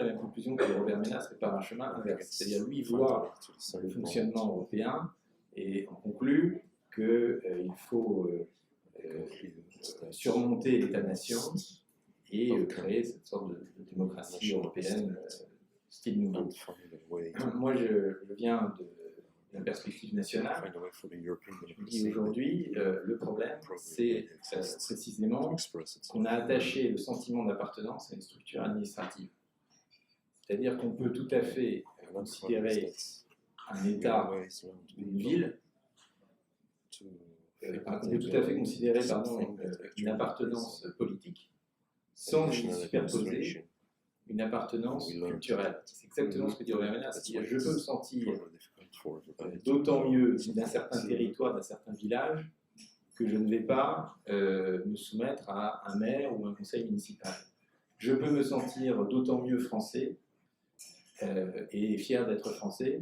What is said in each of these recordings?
la même conclusion que Robert Ménard serait par un chemin inverse. C'est-à-dire, lui voit le fonctionnement européen et en conclut qu'il faut surmonter l'État-nation et créer cette sorte de démocratie européenne style nouveau. Moi, je viens de la perspective nationale. Je dis aujourd'hui, le problème, c'est précisément qu'on a attaché le sentiment d'appartenance à une structure administrative. C'est-à-dire qu'on peut tout à fait considérer un État, une ville, on peut tout à fait considérer une appartenance politique sans y superposer une appartenance culturelle. C'est exactement ce que dit Robert Ménard, c'est-à-dire je peux me sentir d'autant mieux d'un certain territoire, d'un certain village, que je ne vais pas me soumettre à un maire ou un conseil municipal. Je peux me sentir d'autant mieux français et fier d'être français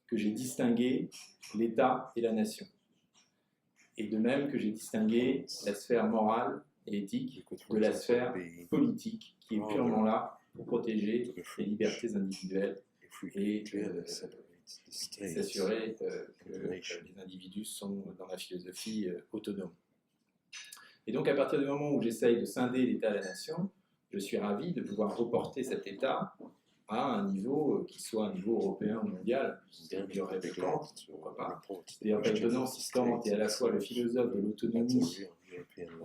que j'ai distingué l'État et la nation. Et de même que j'ai distingué la sphère morale et éthique de la sphère politique, qui est purement là pour protéger les libertés individuelles et s'assurer que les individus sont, dans la philosophie, autonomes. Et donc, à partir du moment où j'essaye de scinder l'État et la nation, je suis ravi de pouvoir reporter cet État à un niveau qui soit un niveau européen ou mondial. Il y aurait Kant, pourquoi pas. C'est d'ailleurs pas étonnant si Kant est à la fois le philosophe de l'autonomie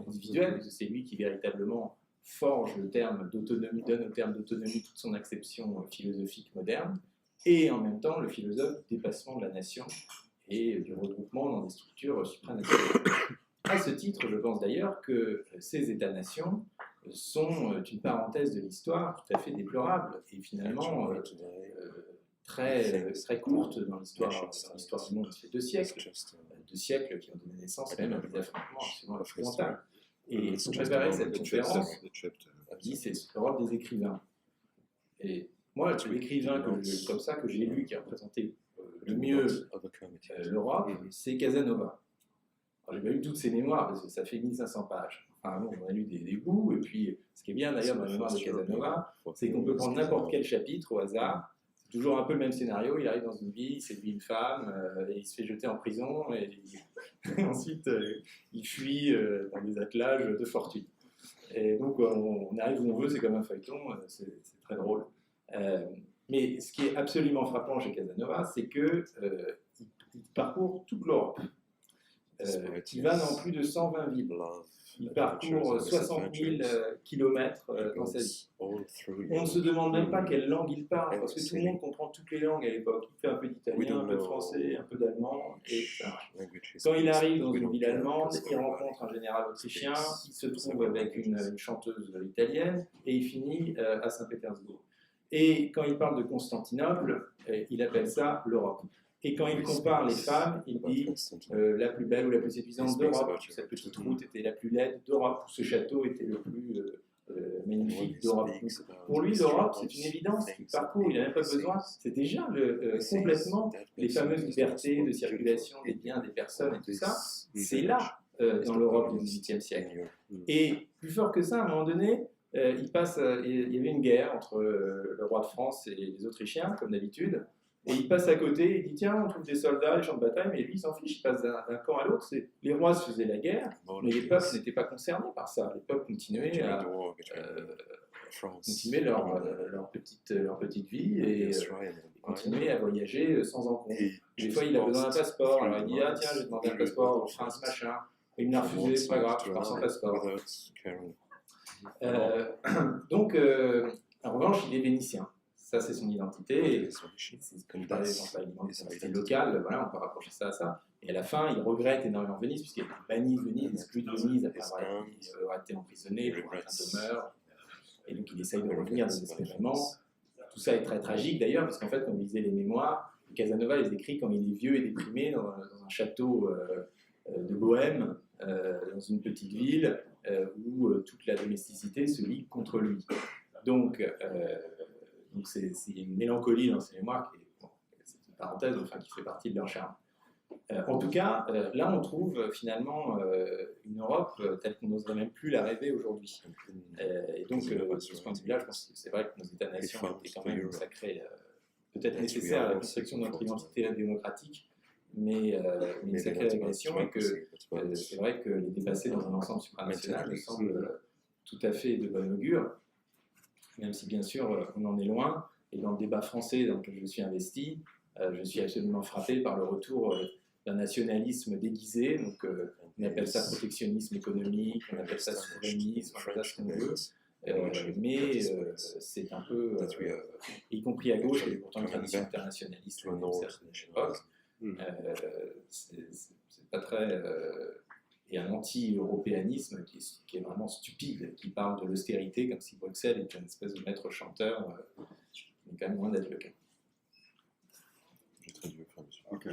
individuelle, parce que c'est lui qui véritablement forge le terme d'autonomie, donne au terme d'autonomie toute son acception philosophique moderne, et en même temps le philosophe du dépassement de la nation et du regroupement dans des structures supranationales. À ce titre, je pense d'ailleurs que ces États-nations sont une parenthèse de l'histoire tout à fait déplorable et finalement très courte dans l'histoire du monde. Ça fait 2 siècles qui ont donné naissance même à des affrontements absolument épouvantables. Et pour préparer cette conférence, dit c'est l'Europe des écrivains. Et moi, l'écrivain comme ça que j'ai lu qui a représenté le mieux l'Europe, c'est Casanova. J'ai pas lu toutes ses mémoires parce que ça fait 1500 pages. Enfin bon, on a lu des bouts, et puis ce qui est bien d'ailleurs dans la mémoire de Casanova, c'est qu'on peut prendre n'importe quel chapitre au hasard, c'est toujours un peu le même scénario, il arrive dans une ville, il séduit une femme, et il se fait jeter en prison, et ensuite il fuit dans des attelages de fortune. Et donc on arrive où on veut, c'est comme un feuilleton, c'est très drôle. Mais ce qui est absolument frappant chez Casanova, c'est qu'il parcourt toute l'Europe. Il va dans plus de 120 villes. Il parcourt 60 000 kilomètres dans sa vie. On ne se demande même pas quelle langue il parle, parce que tout le monde comprend toutes les langues à l'époque. Il fait un peu d'italien, un peu de français, un peu d'allemand, et ça marche. Quand il arrive dans une ville allemande, il rencontre un général autrichien, il se trouve avec une chanteuse italienne, et il finit à Saint-Pétersbourg. Et quand il parle de Constantinople, il appelle ça l'Europe. Et quand il compare les femmes, il dit la plus belle ou la plus séduisante d'Europe, cette petite route était la plus laide d'Europe, ce château était le plus magnifique d'Europe. Pour lui, l'Europe, c'est une évidence, il parcourt, il n'a même pas besoin, c'est déjà complètement les fameuses libertés de circulation des biens, des personnes et tout ça, c'est là, dans l'Europe du XVIIIe siècle. Et plus fort que ça, à un moment donné, il y avait une guerre entre le roi de France et les Autrichiens, comme d'habitude. Et il passe à côté, il dit tiens, on trouve des soldats, les champs de bataille, mais lui il s'en fiche, il passe d'un camp à l'autre. Les rois se faisaient la guerre, mais les peuples n'étaient pas concernés par ça. Les peuples continuaient à continuer leur petite vie et continuer à voyager sans encombre. Des fois il a besoin d'un passeport, alors il dit ah tiens, je vais demander un passeport au prince machin. Et il me l'a refusé, c'est pas grave, je pars sans passeport. Donc, en revanche, il est vénitien. Ça, c'est son identité. C'est comme par exemple l'identité locale, voilà, on peut rapprocher ça à ça. Et à la fin, il regrette énormément Venise, puisqu'il est banni de Venise, exclu de Venise après avoir été emprisonné pour un demeure. Et donc, il essaye de revenir désespérément. Tout ça est très tragique d'ailleurs, parce qu'en fait, quand vous lisez les mémoires, Casanova les écrit quand il est vieux et déprimé dans un château de Bohême, dans une petite ville, où toute la domesticité se lie contre lui. Donc c'est une mélancolie dans ces mémoires, c'est une parenthèse, enfin, qui fait partie de leur charme. En tout cas, là, on trouve finalement une Europe telle qu'on n'oserait même plus la rêver aujourd'hui. Et donc, de ce point de vue-là, je pense que c'est vrai que nos États-nations étaient quand même consacrés, peut-être nécessaires à la construction de notre identité démocratique, mais une sacrée régression, et que c'est vrai que les dépasser dans un ensemble supranational me semble tout à fait de bon augure, même si bien sûr on en est loin. Et dans le débat français dans lequel je suis investi, je suis absolument frappé par le retour d'un nationalisme déguisé. Donc, on appelle ça protectionnisme économique, on appelle ça souverainisme, on appelle ça ce qu'on veut. Mais c'est un peu, y compris à gauche, il y a pourtant une tradition internationaliste à une certaine époque. C'est pas très. Et un anti-européanisme qui est vraiment stupide, qui parle de l'austérité comme si Bruxelles était une espèce de maître chanteur, mais quand même loin d'être le cas. Okay.